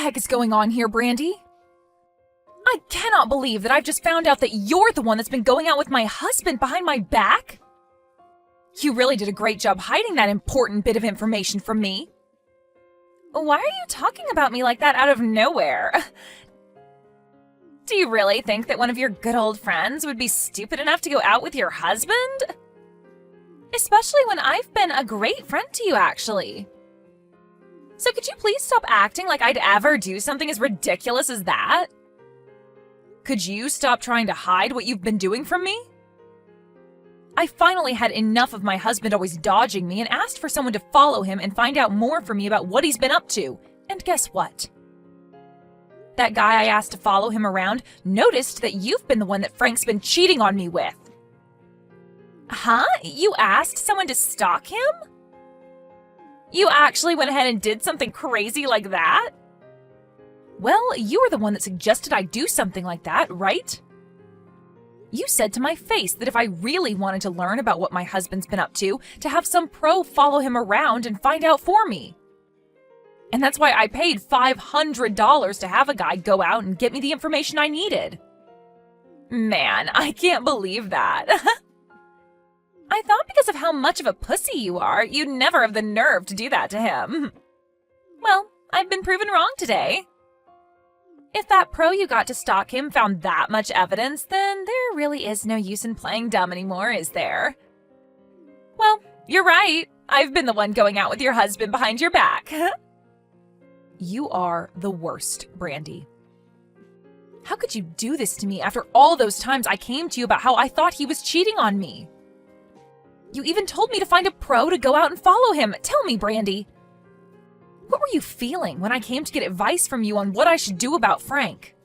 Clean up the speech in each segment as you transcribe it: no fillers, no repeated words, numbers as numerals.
heck is going on here, Brandy? I cannot believe that I've just found out that you're the one that's been going out with my husband behind my back. You really did a great job hiding that important bit of information from me. Why are you talking about me like that out of nowhere? Do you really think that one of your good old friends would be stupid enough to go out with your husband? Especially when I've been a great friend to you, actually. So could you please stop acting like I'd ever do something as ridiculous as that? Could you stop trying to hide what you've been doing from me? I finally had enough of my husband always dodging me and asked for someone to follow him and find out more from me about what he's been up to. And guess what? That guy I asked to follow him around noticed that you've been the one that Frank's been cheating on me with. Huh? You asked someone to stalk him? You actually went ahead and did something crazy like that? Well, you were the one that suggested I do something like that, right? You said to my face that if I really wanted to learn about what my husband's been up to have some pro follow him around and find out for me. And that's why I paid $500 to have a guy go out and get me the information I needed. Man, I can't believe that. I thought because of how much of a pussy you are, you'd never have the nerve to do that to him. Well, I've been proven wrong today. If that pro you got to stalk him found that much evidence, then there really is no use in playing dumb anymore, is there? Well, you're right. I've been the one going out with your husband behind your back. You are the worst, Brandy. How could you do this to me after all those times I came to you about how I thought he was cheating on me? You even told me to find a pro to go out and follow him. Tell me, Brandy. What were you feeling when I came to get advice from you on what I should do about Frank?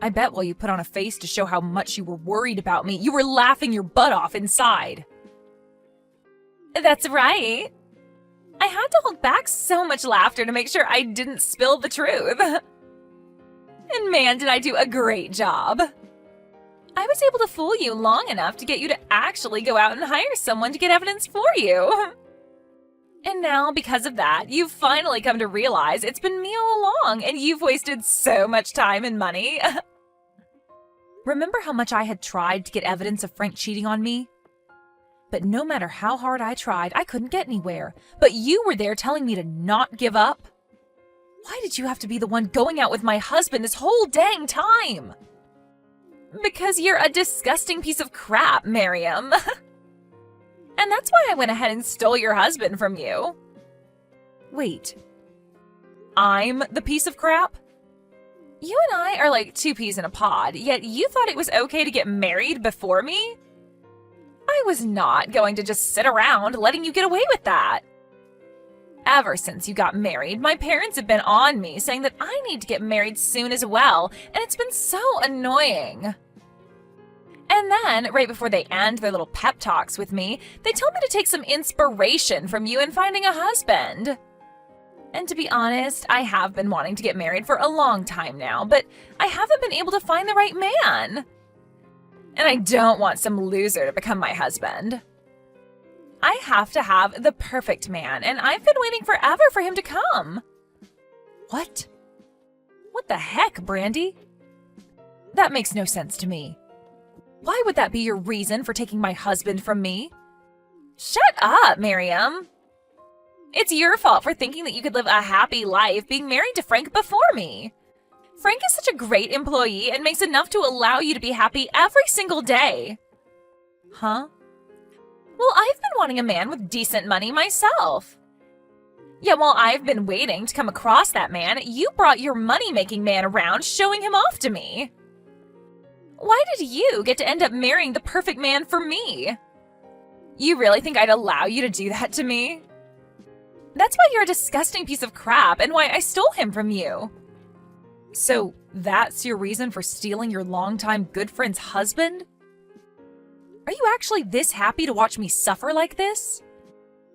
I bet while you put on a face to show how much you were worried about me, you were laughing your butt off inside. That's right. I had to hold back so much laughter to make sure I didn't spill the truth. And man, did I do a great job. I was able to fool you long enough to get you to actually go out and hire someone to get evidence for you. And now, because of that, you've finally come to realize it's been me all along, and you've wasted so much time and money. Remember how much I had tried to get evidence of Frank cheating on me? But no matter how hard I tried, I couldn't get anywhere. But you were there telling me to not give up. Why did you have to be the one going out with my husband this whole dang time? Because you're a disgusting piece of crap, Miriam. And that's why I went ahead and stole your husband from you. Wait. I'm the piece of crap? You and I are like two peas in a pod, yet you thought it was okay to get married before me? I was not going to just sit around letting you get away with that. Ever since you got married, my parents have been on me saying that I need to get married soon as well, and it's been so annoying. And then, right before they end their little pep talks with me, they told me to take some inspiration from you in finding a husband. And to be honest, I have been wanting to get married for a long time now, but I haven't been able to find the right man. And I don't want some loser to become my husband. I have to have the perfect man, and I've been waiting forever for him to come. What? What the heck, Brandy? That makes no sense to me. Why would that be your reason for taking my husband from me? Shut up, Miriam. It's your fault for thinking that you could live a happy life being married to Frank before me. Frank is such a great employee and makes enough to allow you to be happy every single day. Huh? Well, I've been wanting a man with decent money myself. Yet while I've been waiting to come across that man, you brought your money-making man around showing him off to me. Why did you get to end up marrying the perfect man for me? You really think I'd allow you to do that to me? That's why you're a disgusting piece of crap and why I stole him from you. So that's your reason for stealing your longtime good friend's husband? Are you actually this happy to watch me suffer like this?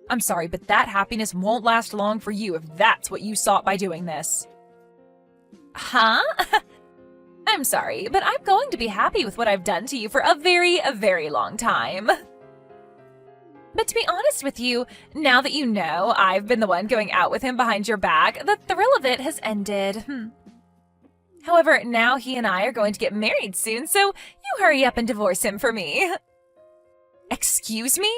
I'm sorry, but that happiness won't last long for you if that's what you sought by doing this. Huh? I'm sorry, but I'm going to be happy with what I've done to you for a very long time. But to be honest with you, now that you know I've been the one going out with him behind your back, the thrill of it has ended. However, now he and I are going to get married soon, so you hurry up and divorce him for me. Excuse me?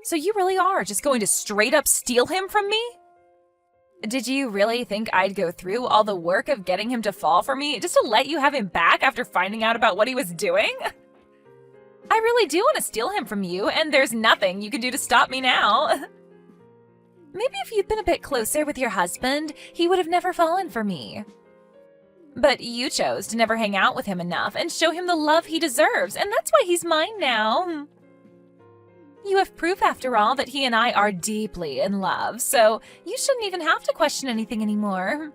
So you really are just going to straight up steal him from me? Did you really think I'd go through all the work of getting him to fall for me just to let you have him back after finding out about what he was doing? I really do want to steal him from you, and there's nothing you can do to stop me now. Maybe if you'd been a bit closer with your husband, he would have never fallen for me. But you chose to never hang out with him enough and show him the love he deserves, and that's why he's mine now. You have proof, after all, that he and I are deeply in love, so you shouldn't even have to question anything anymore.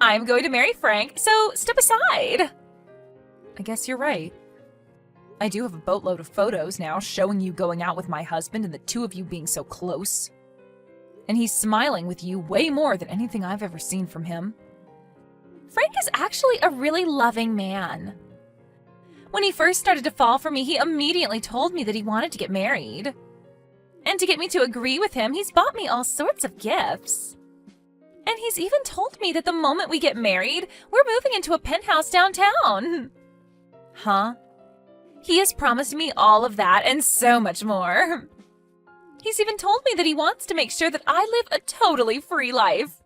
I'm going to marry Frank, so step aside. I guess you're right. I do have a boatload of photos now showing you going out with my husband and the two of you being so close. And he's smiling with you way more than anything I've ever seen from him. Frank is actually a really loving man. When he first started to fall for me, he immediately told me that he wanted to get married. And to get me to agree with him, he's bought me all sorts of gifts. And he's even told me that the moment we get married, we're moving into a penthouse downtown. Huh? He has promised me all of that and so much more. He's even told me that he wants to make sure that I live a totally free life.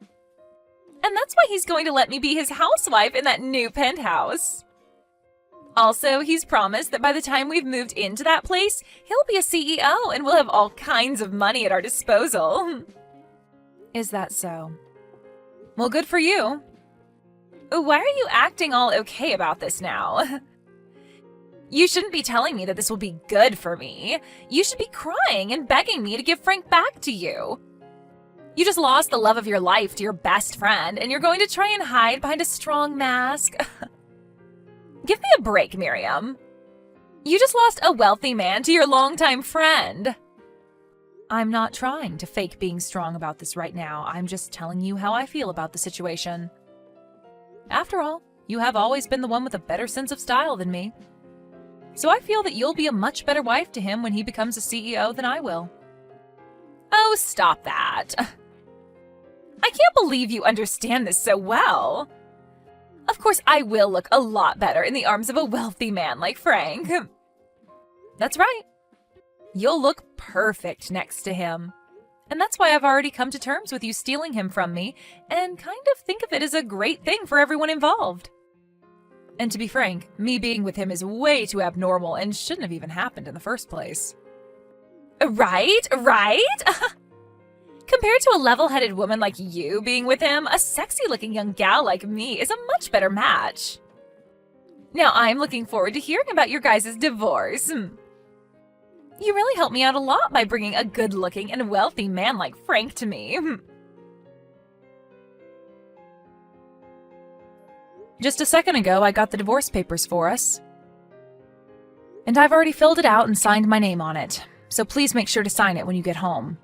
And that's why he's going to let me be his housewife in that new penthouse. Also, he's promised that by the time we've moved into that place, he'll be a CEO and we'll have all kinds of money at our disposal. Is that so? Well, good for you. Why are you acting all okay about this now? You shouldn't be telling me that this will be good for me. You should be crying and begging me to give Frank back to you. You just lost the love of your life to your best friend, and you're going to try and hide behind a strong mask? Give me a break, Miriam. You just lost a wealthy man to your longtime friend. I'm not trying to fake being strong about this right now. I'm just telling you how I feel about the situation. After all, you have always been the one with a better sense of style than me. So I feel that you'll be a much better wife to him when he becomes a CEO than I will. Oh, stop that. I can't believe you understand this so well. Of course, I will look a lot better in the arms of a wealthy man like Frank. That's right. You'll look perfect next to him. And that's why I've already come to terms with you stealing him from me and kind of think of it as a great thing for everyone involved. And to be frank, me being with him is way too abnormal and shouldn't have even happened in the first place. Right? Compared to a level-headed woman like you being with him, a sexy-looking young gal like me is a much better match. Now I'm looking forward to hearing about your guys' divorce. You really helped me out a lot by bringing a good-looking and wealthy man like Frank to me. Just a second ago, I got the divorce papers for us. And I've already filled it out and signed my name on it, so please make sure to sign it when you get home.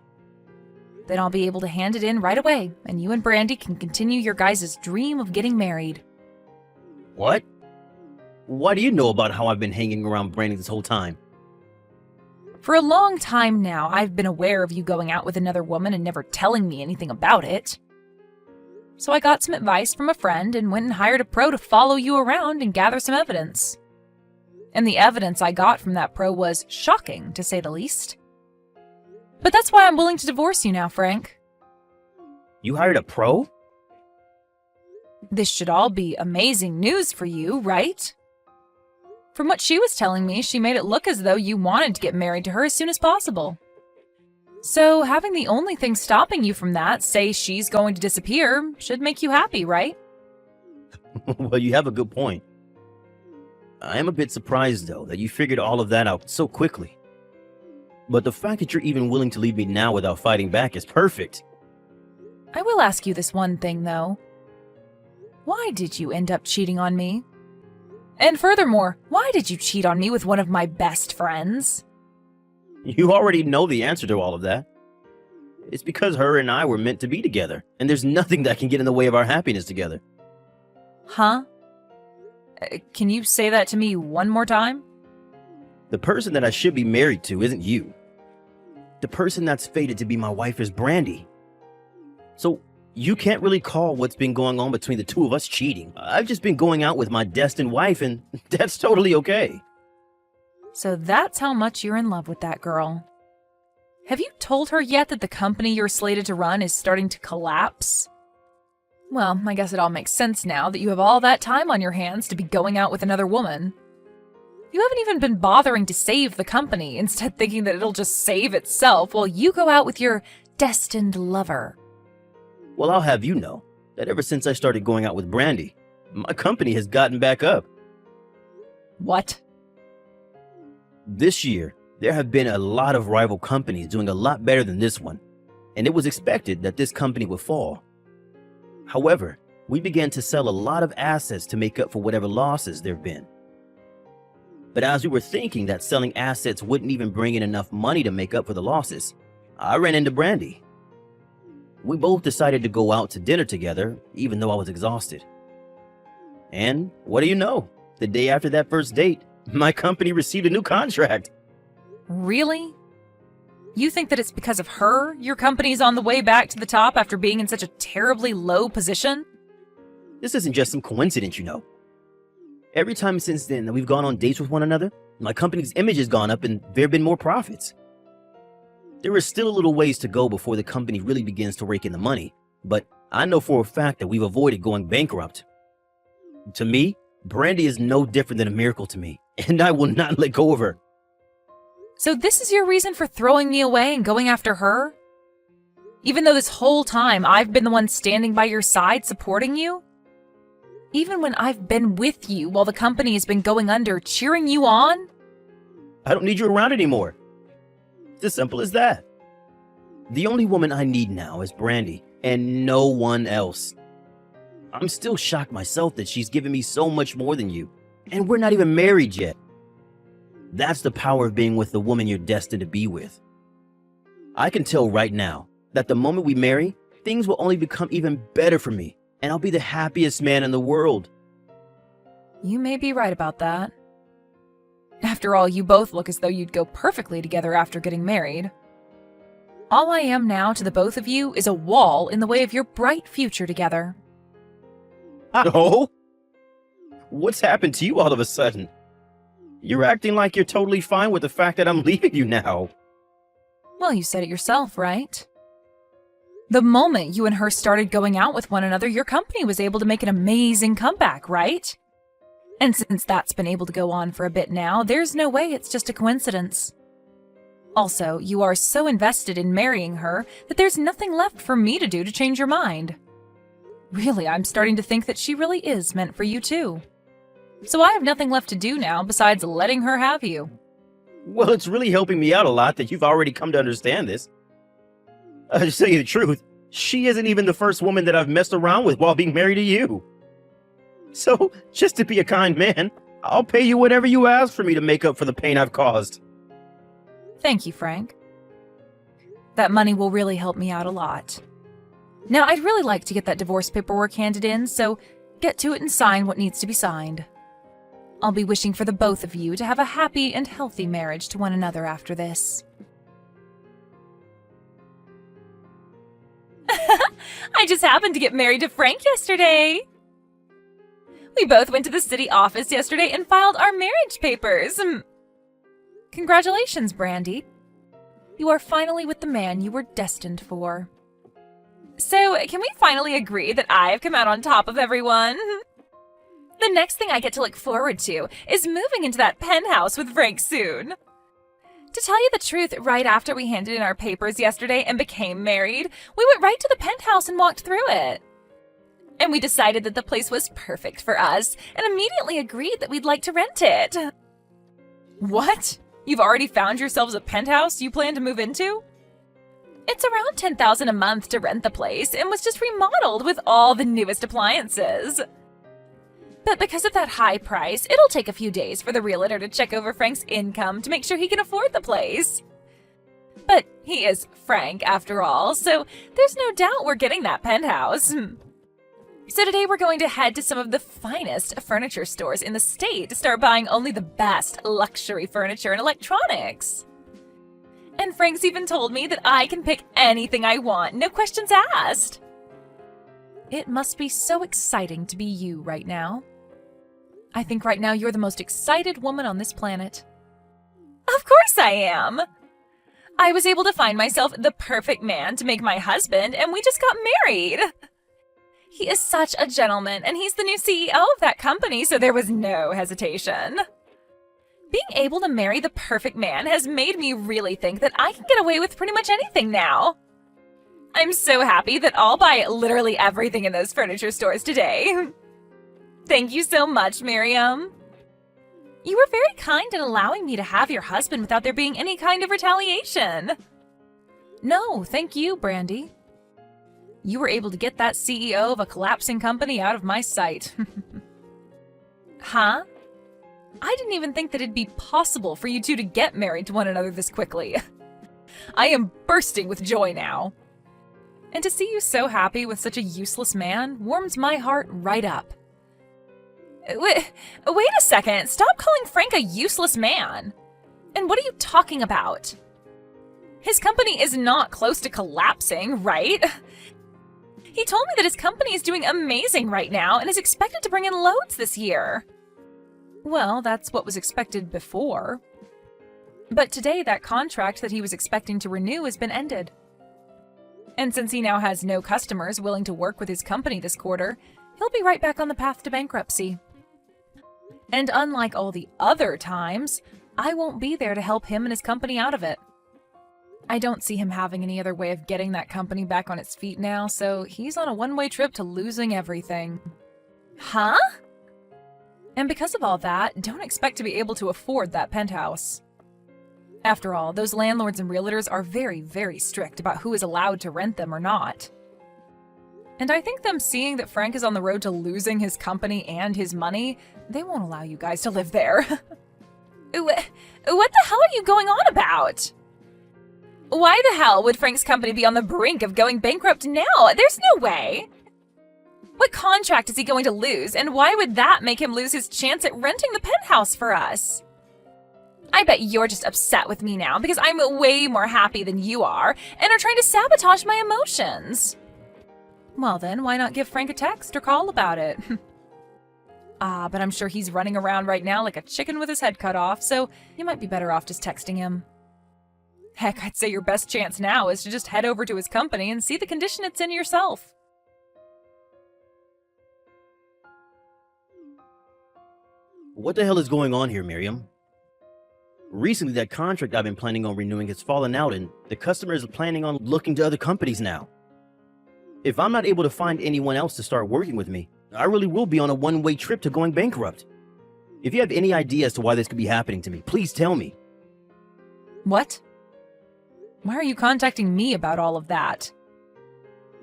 Then I'll be able to hand it in right away, and you and Brandy can continue your guys' dream of getting married. What? Why do you know about how I've been hanging around Brandy this whole time? For a long time now, I've been aware of you going out with another woman and never telling me anything about it. So I got some advice from a friend and went and hired a pro to follow you around and gather some evidence. And the evidence I got from that pro was shocking, to say the least. But that's why I'm willing to divorce you now, Frank. You hired a pro? This should all be amazing news for you, right? From what she was telling me, she made it look as though you wanted to get married to her as soon as possible. So having the only thing stopping you from that say she's going to disappear should make you happy, right? Well, you have a good point. I am a bit surprised, though, that you figured all of that out so quickly. But the fact that you're even willing to leave me now without fighting back is perfect. I will ask you this one thing, though. Why did you end up cheating on me? And furthermore, why did you cheat on me with one of my best friends? You already know the answer to all of that. It's because her and I were meant to be together, and there's nothing that can get in the way of our happiness together. Huh? Can you say that to me one more time? The person that I should be married to isn't you. the person that's fated to be my wife is Brandy. So you can't really call what's been going on between the two of us cheating. I've just been going out with my destined wife, and that's totally okay. So that's how much you're in love with that girl. Have you told her yet that the company you're slated to run is starting to collapse? Well, I guess it all makes sense now that you have all that time on your hands to be going out with another woman. You haven't even been bothering to save the company, instead thinking that it'll just save itself while you go out with your destined lover. Well, I'll have you know that ever since I started going out with Brandy, my company has gotten back up. What? This year, there have been a lot of rival companies doing a lot better than this one, and it was expected that this company would fall. However, we began to sell a lot of assets to make up for whatever losses there have been. But as we were thinking that selling assets wouldn't even bring in enough money to make up for the losses, I ran into Brandy. We both decided to go out to dinner together, even though I was exhausted. And what do you know? The day after that first date, my company received a new contract. Really? You think that it's because of her your company's on the way back to the top after being in such a terribly low position? This isn't just some coincidence, you know. Every time since then that we've gone on dates with one another, my company's image has gone up and there have been more profits. There is still a little ways to go before the company really begins to rake in the money, but I know for a fact that we've avoided going bankrupt. To me, Brandy is no different than a miracle to me, and I will not let go of her. So this is your reason for throwing me away and going after her? Even though this whole time I've been the one standing by your side supporting you? Even when I've been with you while the company has been going under, cheering you on? I don't need you around anymore. It's as simple as that. The only woman I need now is Brandy, and no one else. I'm still shocked myself that she's given me so much more than you, and we're not even married yet. That's the power of being with the woman you're destined to be with. I can tell right now that the moment we marry, things will only become even better for me, and I'll be the happiest man in the world. You may be right about that. After all, you both look as though you'd go perfectly together after getting married. All I am now to the both of you is a wall in the way of your bright future together. Oh? What's happened to you all of a sudden? You're acting like you're totally fine with the fact that I'm leaving you now. Well, you said it yourself, right? The moment you and her started going out with one another, your company was able to make an amazing comeback, right? And since that's been able to go on for a bit now, there's no way it's just a coincidence. Also, you are so invested in marrying her that there's nothing left for me to do to change your mind. Really, I'm starting to think that she really is meant for you too. So I have nothing left to do now besides letting her have you. Well, it's really helping me out a lot that you've already come to understand this. To tell you the truth, she isn't even the first woman that I've messed around with while being married to you. So, just to be a kind man, I'll pay you whatever you ask for me to make up for the pain I've caused. Thank you, Frank. That money will really help me out a lot. Now, I'd really like to get that divorce paperwork handed in, so get to it and sign what needs to be signed. I'll be wishing for the both of you to have a happy and healthy marriage to one another after this. I just happened to get married to Frank yesterday. We both went to the city office yesterday and filed our marriage papers. Congratulations, Brandy. You are finally with the man you were destined for. So, can we finally agree that I've come out on top of everyone? The next thing I get to look forward to is moving into that penthouse with Frank soon. To tell you the truth, right after we handed in our papers yesterday and became married, we went right to the penthouse and walked through it. And we decided that the place was perfect for us and immediately agreed that we'd like to rent it. What? You've already found yourselves a penthouse you plan to move into? It's around $10,000 a month to rent the place and was just remodeled with all the newest appliances. But because of that high price, it'll take a few days for the realtor to check over Frank's income to make sure he can afford the place. But he is Frank, after all, so there's no doubt we're getting that penthouse. So today we're going to head to some of the finest furniture stores in the state to start buying only the best luxury furniture and electronics. And Frank's even told me that I can pick anything I want, no questions asked. It must be so exciting to be you right now. I think right now you're the most excited woman on this planet. Of course I am! I was able to find myself the perfect man to make my husband, and we just got married. He is such a gentleman, and he's the new CEO of that company, so there was no hesitation. Being able to marry the perfect man has made me really think that I can get away with pretty much anything now. I'm so happy that I'll buy literally everything in those furniture stores today. Thank you so much, Miriam. You were very kind in allowing me to have your husband without there being any kind of retaliation. No, thank you, Brandy. You were able to get that CEO of a collapsing company out of my sight. Huh? I didn't even think that it'd be possible for you two to get married to one another this quickly. I am bursting with joy now. And to see you so happy with such a useless man warms my heart right up. Wait a second. Stop calling Frank a useless man. And what are you talking about? His company is not close to collapsing, right? He told me that his company is doing amazing right now and is expected to bring in loads this year. Well, that's what was expected before. But today, that contract that he was expecting to renew has been ended. And since he now has no customers willing to work with his company this quarter, he'll be right back on the path to bankruptcy. And unlike all the other times, I won't be there to help him and his company out of it. I don't see him having any other way of getting that company back on its feet now, so he's on a one-way trip to losing everything. Huh? And because of all that, don't expect to be able to afford that penthouse. After all, those landlords and realtors are very, very strict about who is allowed to rent them or not. And I think them seeing that Frank is on the road to losing his company and his money, they won't allow you guys to live there. What the hell are you going on about? Why the hell would Frank's company be on the brink of going bankrupt now? There's no way. What contract is he going to lose, and why would that make him lose his chance at renting the penthouse for us? I bet you're just upset with me now because I'm way more happy than you are and are trying to sabotage my emotions. Well then, why not give Frank a text or call about it? But I'm sure he's running around right now like a chicken with his head cut off, so you might be better off just texting him. Heck, I'd say your best chance now is to just head over to his company and see the condition it's in yourself. What the hell is going on here, Miriam? Recently, that contract I've been planning on renewing has fallen out, and the customer is planning on looking to other companies now. If I'm not able to find anyone else to start working with me, I really will be on a one-way trip to going bankrupt. If you have any idea as to why this could be happening to me, please tell me. What? Why are you contacting me about all of that?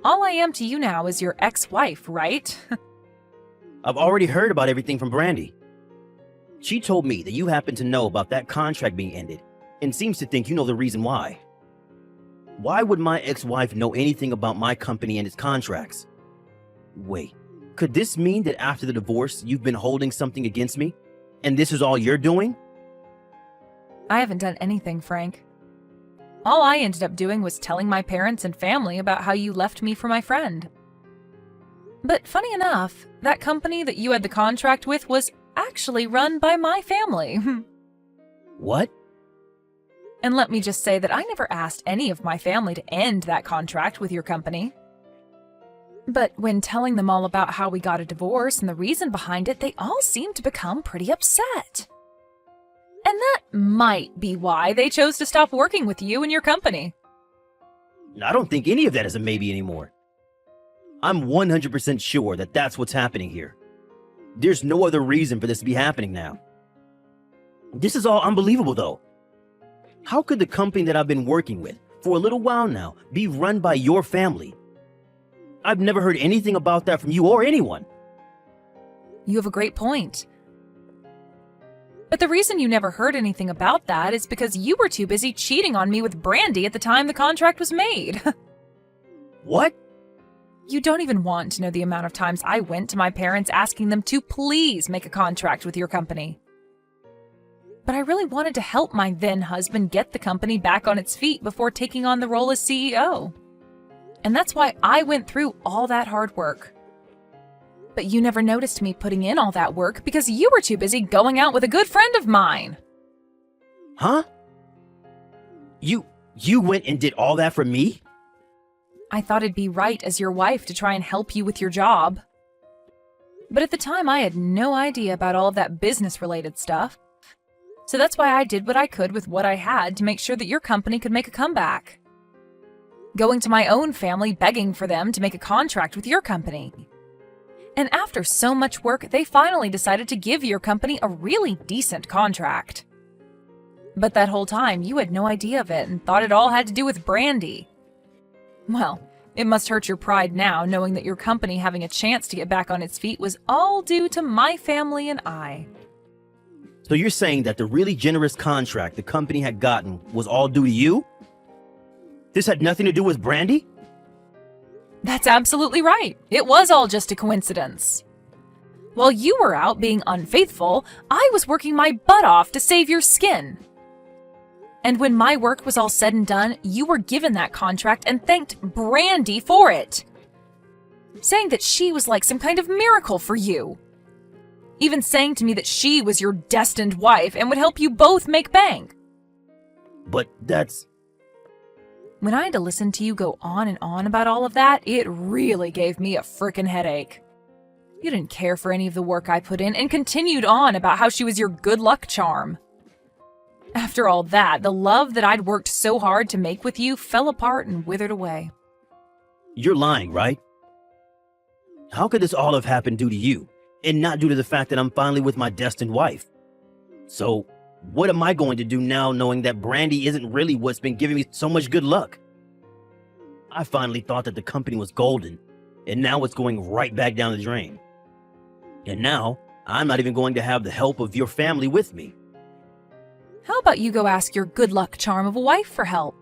All I am to you now is your ex-wife, right? I've already heard about everything from Brandy. She told me that you happen to know about that contract being ended, and seems to think you know the reason why. Why would my ex-wife know anything about my company and its contracts? Wait, could this mean that after the divorce, you've been holding something against me, and this is all you're doing? I haven't done anything, Frank. All I ended up doing was telling my parents and family about how you left me for my friend. But funny enough, that company that you had the contract with was actually run by my family. What? And let me just say that I never asked any of my family to end that contract with your company. But when telling them all about how we got a divorce and the reason behind it, they all seemed to become pretty upset. And that might be why they chose to stop working with you and your company. I don't think any of that is a maybe anymore. I'm 100% sure that that's what's happening here. There's no other reason for this to be happening now. This is all unbelievable, though. How could the company that I've been working with for a little while now be run by your family? I've never heard anything about that from you or anyone. You have a great point. But the reason you never heard anything about that is because you were too busy cheating on me with Brandy at the time the contract was made. What? You don't even want to know the amount of times I went to my parents asking them to please make a contract with your company. But I really wanted to help my then husband get the company back on its feet before taking on the role as CEO. And that's why I went through all that hard work. But you never noticed me putting in all that work because you were too busy going out with a good friend of mine. Huh? You went and did all that for me? I thought it'd be right as your wife to try and help you with your job. But at the time, I had no idea about all of that business-related stuff. So that's why I did what I could with what I had to make sure that your company could make a comeback. Going to my own family, begging for them to make a contract with your company. And after so much work, they finally decided to give your company a really decent contract. But that whole time, you had no idea of it and thought it all had to do with Brandy. Well, it must hurt your pride now, knowing that your company having a chance to get back on its feet was all due to my family and I. So you're saying that the really generous contract the company had gotten was all due to you? This had nothing to do with Brandy? That's absolutely right. It was all just a coincidence. While you were out being unfaithful, I was working my butt off to save your skin. And when my work was all said and done, you were given that contract and thanked Brandy for it, saying that she was like some kind of miracle for you. Even saying to me that she was your destined wife and would help you both make bank. But that's... When I had to listen to you go on and on about all of that, it really gave me a frickin' headache. You didn't care for any of the work I put in and continued on about how she was your good luck charm. After all that, the love that I'd worked so hard to make with you fell apart and withered away. You're lying, right? How could this all have happened due to you, and not due to the fact that I'm finally with my destined wife? So, what am I going to do now knowing that Brandy isn't really what's been giving me so much good luck? I finally thought that the company was golden, and now it's going right back down the drain. And now, I'm not even going to have the help of your family with me. How about you go ask your good luck charm of a wife for help?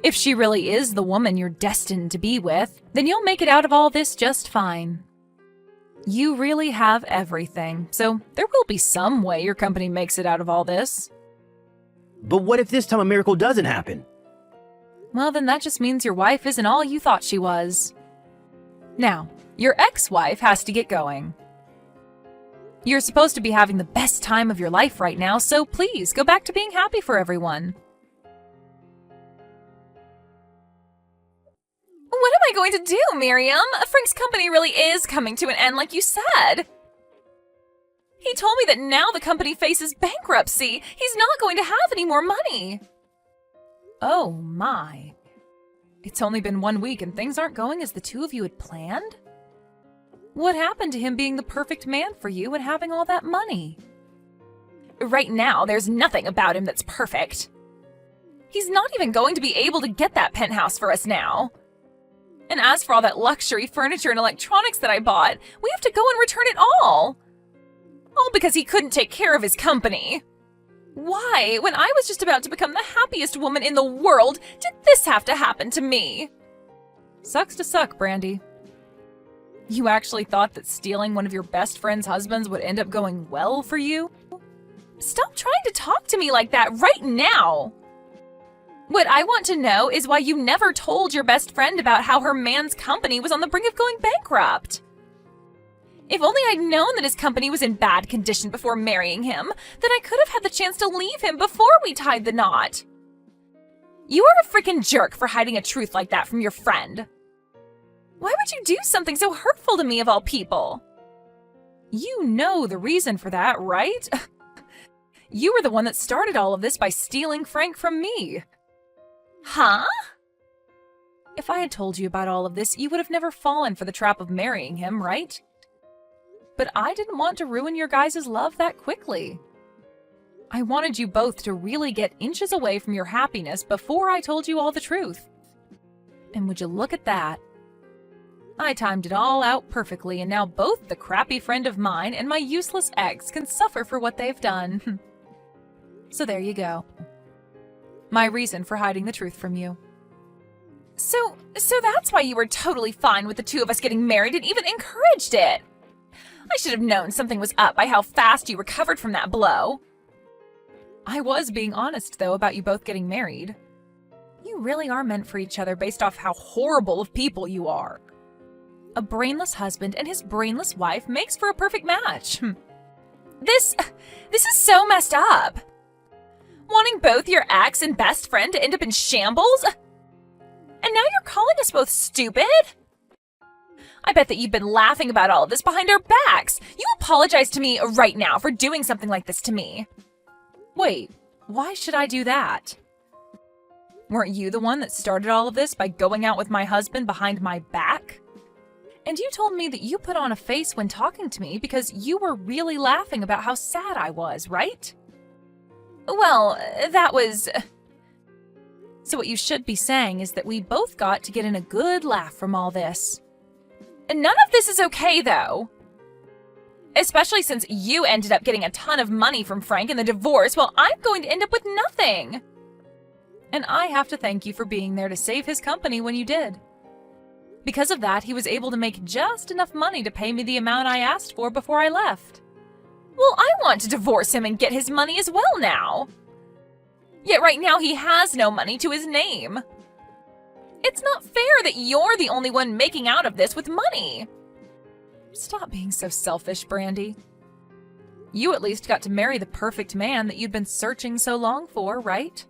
If she really is the woman you're destined to be with, then you'll make it out of all this just fine. You really have everything, so there will be some way your company makes it out of all this. But what if this time a miracle doesn't happen? Well, then that just means your wife isn't all you thought she was. Now, your ex-wife has to get going. You're supposed to be having the best time of your life right now, so please go back to being happy for everyone. What am I going to do, Miriam? Frank's company really is coming to an end like you said. He told me that now the company faces bankruptcy. He's not going to have any more money. Oh my. It's only been 1 week and things aren't going as the two of you had planned? What happened to him being the perfect man for you and having all that money? Right now, there's nothing about him that's perfect. He's not even going to be able to get that penthouse for us now. And as for all that luxury furniture and electronics that I bought, we have to go and return it all. All because he couldn't take care of his company. Why, when I was just about to become the happiest woman in the world, did this have to happen to me? Sucks to suck, Brandy. You actually thought that stealing one of your best friend's husbands would end up going well for you? Stop trying to talk to me like that right now! What I want to know is why you never told your best friend about how her man's company was on the brink of going bankrupt. If only I'd known that his company was in bad condition before marrying him, then I could have had the chance to leave him before we tied the knot. You are a freaking jerk for hiding a truth like that from your friend. Why would you do something so hurtful to me of all people? You know the reason for that, right? You were the one that started all of this by stealing Frank from me. Huh? If I had told you about all of this, you would have never fallen for the trap of marrying him, right? But I didn't want to ruin your guys' love that quickly. I wanted you both to really get inches away from your happiness before I told you all the truth. And would you look at that? I timed it all out perfectly, and now both the crappy friend of mine and my useless ex can suffer for what they've done. So there you go. My reason for hiding the truth from you. So that's why you were totally fine with the two of us getting married and even encouraged it. I should have known something was up by how fast you recovered from that blow. I was being honest, though, about you both getting married. You really are meant for each other based off how horrible of people you are. A brainless husband and his brainless wife makes for a perfect match. This is so messed up. Wanting both your ex and best friend to end up in shambles? And now you're calling us both stupid? I bet that you've been laughing about all of this behind our backs. You apologize to me right now for doing something like this to me. Wait, why should I do that? Weren't you the one that started all of this by going out with my husband behind my back? And you told me that you put on a face when talking to me because you were really laughing about how sad I was, right? Well, that was... So what you should be saying is that we both got to get in a good laugh from all this. And none of this is okay, though. Especially since you ended up getting a ton of money from Frank in the divorce while I'm going to end up with nothing. And I have to thank you for being there to save his company when you did. Because of that, he was able to make just enough money to pay me the amount I asked for before I left. Well, I want to divorce him and get his money as well now. Yet right now he has no money to his name. It's not fair that you're the only one making out of this with money. Stop being so selfish, Brandy. You at least got to marry the perfect man that you'd been searching so long for, right?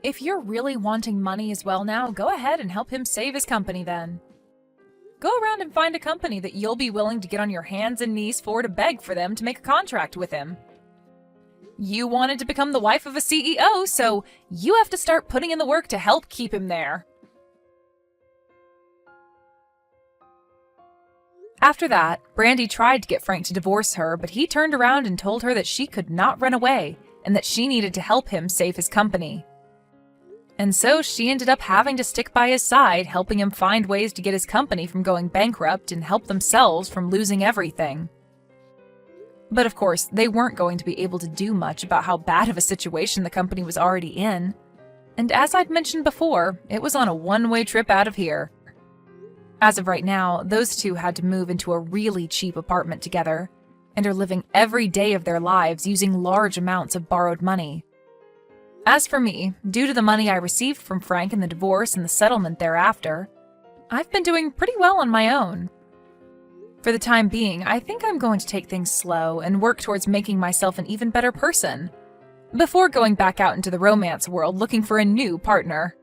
If you're really wanting money as well now, go ahead and help him save his company then. Go around and find a company that you'll be willing to get on your hands and knees for to beg for them to make a contract with him. You wanted to become the wife of a CEO, so you have to start putting in the work to help keep him there. After that, Brandy tried to get Frank to divorce her, but he turned around and told her that she could not run away and that she needed to help him save his company. And so she ended up having to stick by his side, helping him find ways to get his company from going bankrupt and help themselves from losing everything. But of course, they weren't going to be able to do much about how bad of a situation the company was already in. And as I'd mentioned before, it was on a one-way trip out of here. As of right now, those two had to move into a really cheap apartment together, and are living every day of their lives using large amounts of borrowed money. As for me, due to the money I received from Frank in the divorce and the settlement thereafter, I've been doing pretty well on my own. For the time being, I think I'm going to take things slow and work towards making myself an even better person, before going back out into the romance world looking for a new partner.